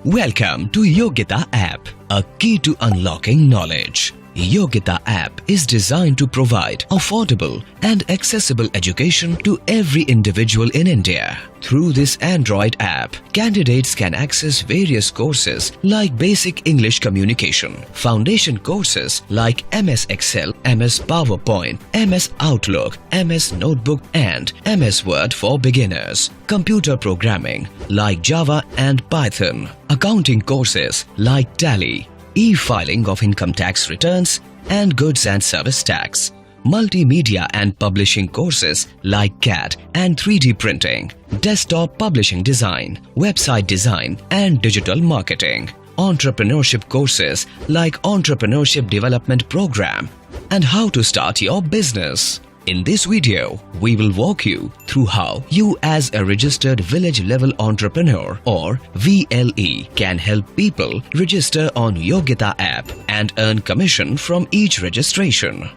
Welcome to Yogyata App, a key to unlocking knowledge. Yogyata App is designed to provide affordable and accessible education to every individual in India. Through this Android app, candidates can access various courses like Basic English Communication, Foundation courses like MS Excel, MS PowerPoint, MS Outlook, MS Notebook and MS Word for beginners, computer programming like Java and Python, accounting courses like Tally, e-filing of income tax returns and goods and service tax, multimedia and publishing courses like CAD and 3D printing, desktop publishing design, website design and digital marketing, entrepreneurship courses like Entrepreneurship Development Program and how to start your business. In this video, we will walk you through how you as a registered village level entrepreneur or VLE can help people register on Yogyata app and earn commission from each registration.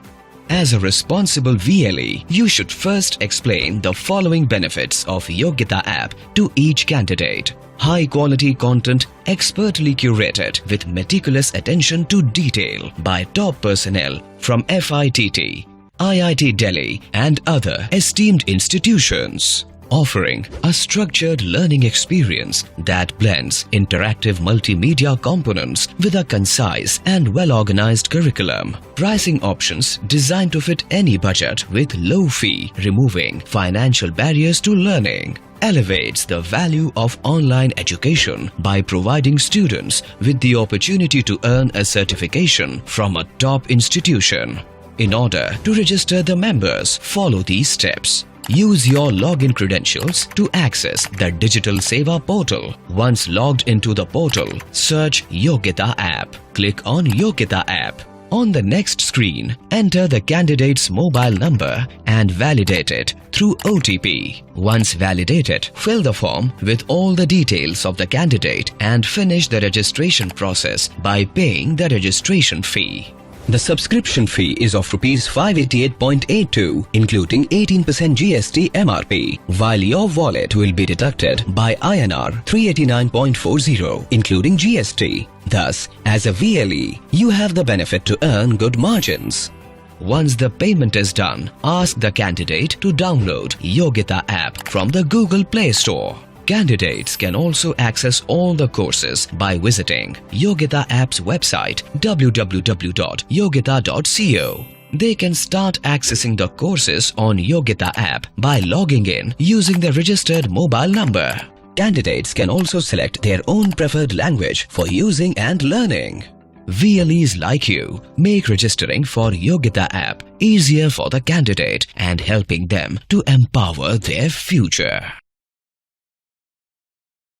As a responsible VLE, you should first explain the following benefits of Yogyata app to each candidate. High quality content expertly curated with meticulous attention to detail by top personnel from FITT, IIT Delhi and other esteemed institutions, offering a structured learning experience that blends interactive multimedia components with a concise and well-organized curriculum. Pricing options designed to fit any budget with low fee, removing financial barriers to learning. Elevates the value of online education by providing students with the opportunity to earn a certification from a top institution. In order to register the members, follow these steps. Use your login credentials to access the Digital Seva portal. Once logged into the portal, search Yogyata App. Click on Yogyata App. On the next screen, enter the candidate's mobile number and validate it through OTP. Once validated, fill the form with all the details of the candidate and finish the registration process by paying the registration fee. The subscription fee is of Rs 588.82 including 18% GST MRP, while your wallet will be deducted by INR 389.40 including GST. Thus, as a VLE, you have the benefit to earn good margins. Once the payment is done, ask the candidate to download Yogyata app from the Google Play Store. Candidates can also access all the courses by visiting Yogyata app's website www.yogyata.co. They can start accessing the courses on Yogyata app by logging in using the registered mobile number. Candidates can also select their own preferred language for using and learning. VLEs like you make registering for Yogyata app easier for the candidate and helping them to empower their future.